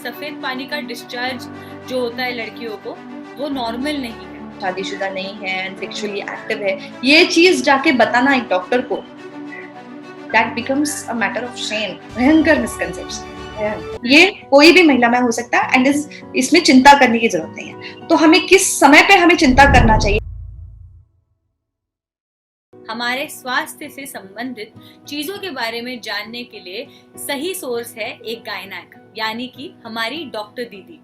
सफेद पानी का डिस्चार्ज जो होता है लड़कियों को वो नॉर्मल नहीं है, शादीशुदा नहीं है, सेक्सुअली एक्टिव है, ये चीज जाके बताना एक डॉक्टर को, that becomes a matter of shame. भयंकर मिसकंसेप्शन। ये कोई भी महिला में हो सकता है एंड इसमें चिंता करने की जरूरत नहीं है। तो हमें किस समय पे हमें चिंता करना चाहिए? हमारे स्वास्थ्य से संबंधित चीजों के बारे में जानने के लिए सही सोर्स है एक गायनेक, यानी कि हमारी डॉक्टर दीदी।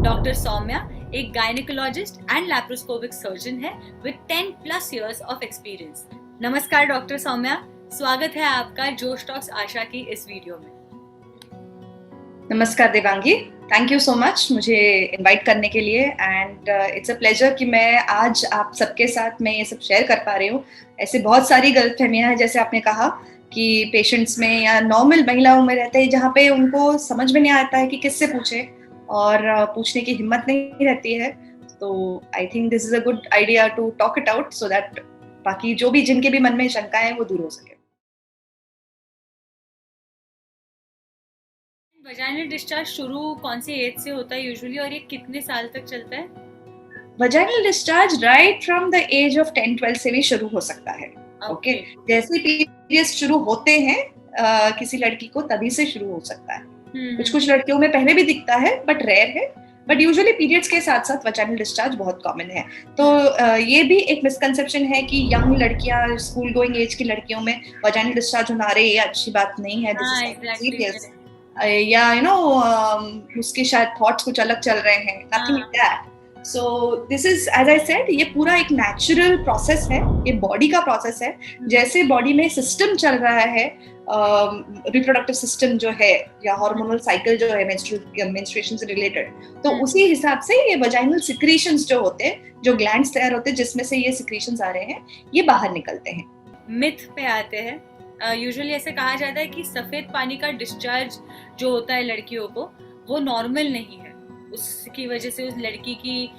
डॉक्टर सौम्या एक गायनेकोलॉजिस्ट एंड लैप्रोस्कोपिक सर्जन है विद 10+ years ऑफ एक्सपीरियंस। नमस्कार डॉक्टर सौम्या, स्वागत है आपका जोश टॉक्स आशा की इस वीडियो में। नमस्कार Devangi, thank you so much मुझे इनवाइट करने के लिए एंड इट्स अ प्लेजर कि मैं आज आप सबके साथ मैं ये सब शेयर कर पा रही हूँ। ऐसे बहुत सारी गलतफहमियां हैं, जैसे आपने कहा कि पेशेंट्स में या नॉर्मल महिलाओं में रहते हैं जहाँ पे उनको समझ में नहीं आता है कि किससे पूछे और पूछने की हिम्मत नहीं रहती है। तो I think this is a good idea to talk it out so that बाकी जो भी जिनके भी मन में शंका है वो दूर हो सके। वजाइनल डिस्चार्ज शुरू कौन सी एज से होता है यूजुअली और ये कितने साल तक चलता है? Vaginal discharge right from the age of 10-12 से भी शुरू हो सकता है। ओके, जैसे पीरियड्स शुरू होते हैं किसी लड़की को तभी से शुरू हो सकता है। कुछ लड़कियों में पहले भी दिखता है बट रेयर है, बट यूजुअली पीरियड्स के साथ साथ वजाइनल डिस्चार्ज बहुत कॉमन है। तो ये भी एक मिसकंसेप्शन है कि यंग लड़कियां, स्कूल गोइंग एज की लड़कियों में वजाइनल डिस्चार्ज होना, अरे ये अच्छी बात नहीं है, दिस इज सीरियस, या उसके शायद थॉट्स कुछ अलग चल रहे हैं, nothing like that. So this is as I said, ये पूरा एक नेचुरल प्रोसेस है, ये बॉडी का प्रोसेस है। जैसे बॉडी में सिस्टम चल रहा है, रिप्रोडक्टिव सिस्टम जो है या हार्मोनल साइकिल जो है मेंस्ट्रुएशन से रिलेटेड, तो उसी हिसाब से ये वजाइनल सिक्रीशंस जो होते हैं, जो ग्लैंड्स तैयार होते हैं जिसमें से ये सिक्रीशंस आ रहे हैं, ये बाहर निकलते हैं। मिथ पे आते हैं, यूजुअली ऐसे कहा जाता है कि सफेद पानी का डिस्चार्ज जो होता है लड़कियों को वो नॉर्मल नहीं है, उसकी वजह से उस लड़की की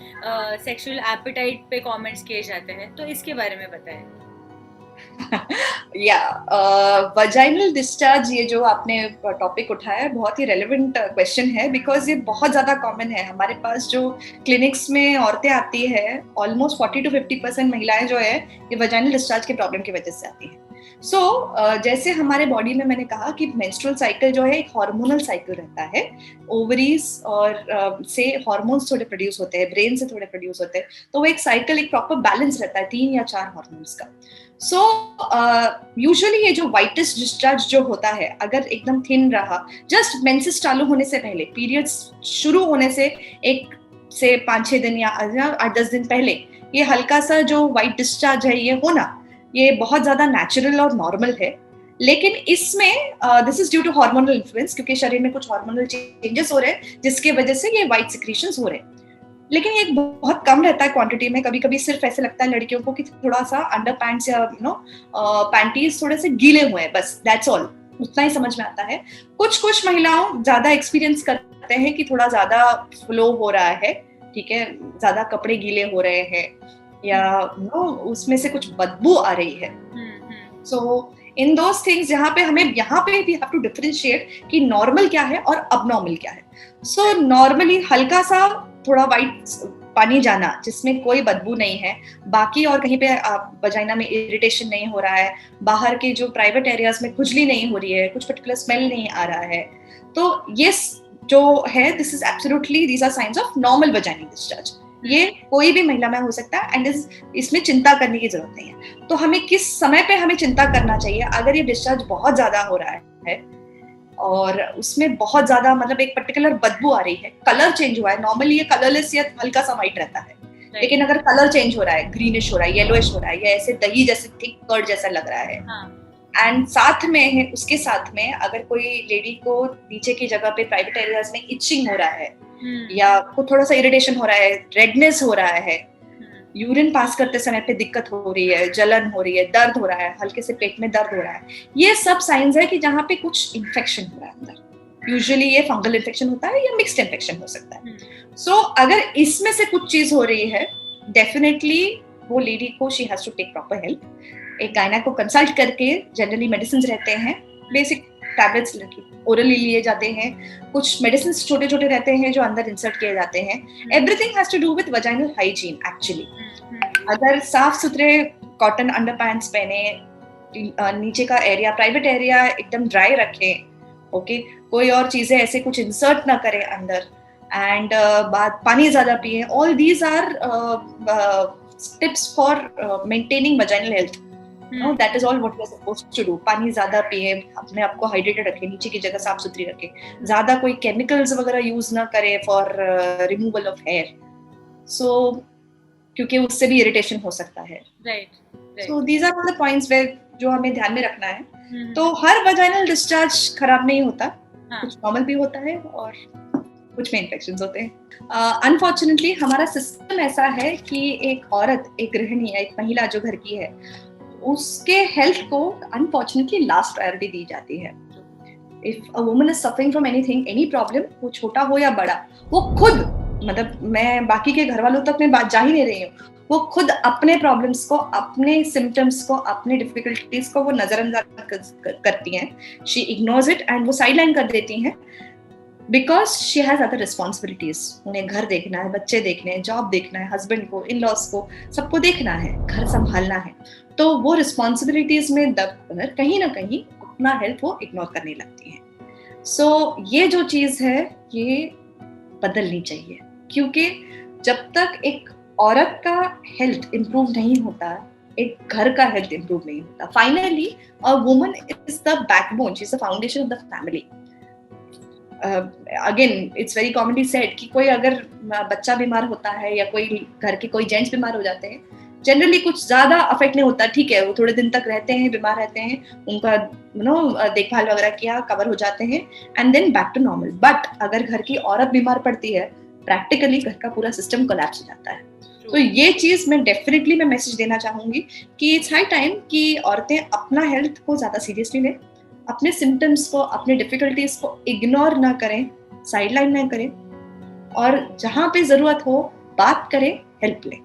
सेक्सुअल एपेटाइट पे कमेंट्स किए जाते हैं, तो इसके बारे में बताएं। या वजाइनल डिस्चार्ज, ये जो आपने टॉपिक उठाया है बहुत ही रेलेवेंट क्वेश्चन है, बिकॉज ये बहुत ज्यादा कॉमन है। हमारे पास जो क्लिनिक्स में औरतें आती है, ऑलमोस्ट 40 to 50% महिलाएं जो है ये वजाइनल डिस्चार्ज के प्रॉब्लम की वजह से आती है। सो जैसे हमारे बॉडी में मैंने कहा कि मेंस्ट्रुअल साइकिल जो है एक हार्मोनल साइकिल रहता है। ओवरीज और से हार्मोन्स थोड़े प्रोड्यूस होते हैं, ब्रेन से थोड़े प्रोड्यूस होते हैं, तो वो एक साइकिल, एक प्रॉपर बैलेंस रहता है 3 या 4 हार्मोन्स का। सो यूजुअली ये जो वाइटेस्ट डिस्चार्ज जो होता है, अगर एकदम थिन रहा, जस्ट मेंसेस चालू होने से पहले, पीरियड्स शुरू होने से 1 से 5-6 दिन या 8-10 दिन पहले ये हल्का सा जो वाइट डिस्चार्ज है ये होना, ये बहुत ज्यादा नेचुरल और नॉर्मल है। लेकिन इसमें this is due to hormonal influence, क्योंकि शरीर में कुछ हार्मोनल चेंजेस हो रहे हैं जिसकी वजह से ये वाइट सिक्रीशंस हो रहे हैं। लेकिन ये बहुत कम रहता है क्वांटिटी में। कभी कभी सिर्फ ऐसे लगता है लड़कियों को कि थोड़ा सा अंडर पैंट्स या पैंटीज थोड़े से गीले हुए हैं, बस दैट्स ऑल, उतना ही समझ में आता है। कुछ महिलाओं ज्यादा एक्सपीरियंस करते हैं कि थोड़ा ज्यादा फ्लो हो रहा है, ठीक है, ज्यादा कपड़े गीले हो रहे हैं या उसमें से कुछ बदबू आ रही है। सो इन दोज थिंग्स यहाँ पे हमें भी हैव टू डिफरेंशिएट कि नॉर्मल क्या है और अबनॉर्मल क्या है। सो नॉर्मली हल्का सा थोड़ा वाइट पानी जाना जिसमें कोई बदबू नहीं है, बाकी और कहीं पे वजाइना में इरिटेशन नहीं हो रहा है, बाहर के जो प्राइवेट एरियाज में खुजली नहीं हो रही है, कुछ पर्टिकुलर स्मेल नहीं आ रहा है, तो ये जो है this is absolutely, these are signs of normal vaginal discharge. ये कोई भी महिला में हो सकता है एंड इसमें चिंता करने की जरूरत नहीं है। तो हमें किस समय पे हमें चिंता करना चाहिए? अगर ये डिस्चार्ज बहुत ज्यादा हो रहा है और उसमें बहुत ज्यादा मतलब एक पर्टिकुलर बदबू आ रही है, कलर चेंज हुआ है, नॉर्मली ये कलरलेस या हल्का सा व्हाइट रहता है, लेकिन अगर कलर चेंज हो रहा है, ग्रीनिश हो रहा है, येलोइश हो रहा है, या ऐसे दही जैसे थिक कर्ड जैसा लग रहा है, एंड साथ में है, उसके साथ में अगर कोई लेडी को नीचे की जगह पे प्राइवेट एरियाज में इचिंग हो रहा है या को थोड़ा सा इरिटेशन हो रहा है, रेडनेस हो रहा है, यूरिन पास करते समय पे दिक्कत हो रही है, जलन हो रही है, दर्द हो रहा है, हल्के से पेट में दर्द हो रहा है, ये सब साइंस है कि जहाँ पे कुछ इन्फेक्शन हो रहा है अंदर। यूजुअली ये फंगल इन्फेक्शन होता है या मिक्स्ड इन्फेक्शन हो सकता है। सो अगर इसमें से कुछ चीज हो रही है, डेफिनेटली वो लेडी को she has to take proper help. एक गायना को कंसल्ट करके, जनरली मेडिसिन रहते हैं, बेसिक टैबलेट्स ओरली लिए जाते हैं, कुछ मेडिसिन छोटे छोटे रहते हैं जो अंदर इंसर्ट किए जाते हैं. Everything has to do with vaginal hygiene actually. अगर साफ सुथरे कॉटन अंडरपैंट्स पहने, नीचे का एरिया, प्राइवेट एरिया एकदम ड्राई रखें, ओके, कोई और चीजें ऐसे कुछ इंसर्ट ना करें अंदर, एंड पानी ज्यादा पिए. All these are tips for maintaining vaginal health. No, that is all what we are supposed to do. पानी ज्यादा पिए, अपने आप को हाइड्रेटेड रखें, नीचे की जगह साफ सुथरी रखें, ज्यादा कोई केमिकल्स वगैरह यूज ना करें for removal of hair. So क्योंकि उससे भी इरिटेशन हो सकता है. Right. So these are the points where जो हमें ध्यान में रखना है. तो हर वजाइनल डिस्चार्ज खराब नहीं होता, कुछ नॉर्मल भी होता है और कुछ में इन्फेक्शंस होते हैं. अनफॉर्चुनेटली हमारा सिस्टम ऐसा है कि एक औरत, एक गृहिणी या एक महिला जो घर की है, उसके हेल्थ को अनफॉर्चुनेटली लास्ट प्रायोरिटी दी जाती है. If a woman is suffering from anything, any problem, वो छोटा हो या बड़ा, वो खुद, मतलब मैं बाकी के घर वालों तक में बात जा ही नहीं रही हूँ, वो खुद अपने प्रॉब्लम्स को, अपने सिम्टम्स को, अपने डिफिकल्टीज को वो नजरअंदाज करती हैं. शी इग्नोर्स इट एंड वो साइडलाइन कर देती हैं because she has other responsibilities. उन्हें घर देखना है, बच्चे देखने हैं, जॉब देखना है, हस्बैंड को, इन लॉज को, सबको देखना है, घर संभालना है. तो वो रिस्पॉन्सिबिलिटीज में दबकर कहीं ना कहीं अपना हेल्थ वो इग्नोर करने लगती है. सो ये जो चीज है ये बदलनी चाहिए, क्योंकि जब तक एक औरत का हेल्थ इम्प्रूव नहीं होता, एक घर का हेल्थ इम्प्रूव नहीं होता. Finally a woman is the backbone, she is the foundation of the family. Again it's very commonly said कि कोई अगर बच्चा बीमार होता है या कोई घर के कोई जेंट्स बीमार हो जाते हैं, जनरली कुछ ज्यादा अफेक्ट नहीं होता, ठीक है, वो थोड़े दिन तक रहते हैं, बीमार रहते हैं, उनका देखभाल वगैरह किया, कवर हो जाते हैं, and then back to normal. But अगर घर की औरत बीमार पड़ती है, प्रैक्टिकली घर का पूरा सिस्टम कोलैप्स हो जाता है. तो ये चीज मैं डेफिनेटली मैं मैसेज देना चाहूंगी कि इट्स हाई टाइम कि औरतें अपना हेल्थ को ज्यादा सीरियसली लें, अपने सिम्टम्स को, अपने डिफिकल्टीज को इग्नोर ना करें, साइडलाइन ना करें, और जहां पे जरूरत हो बात करें, हेल्प लें.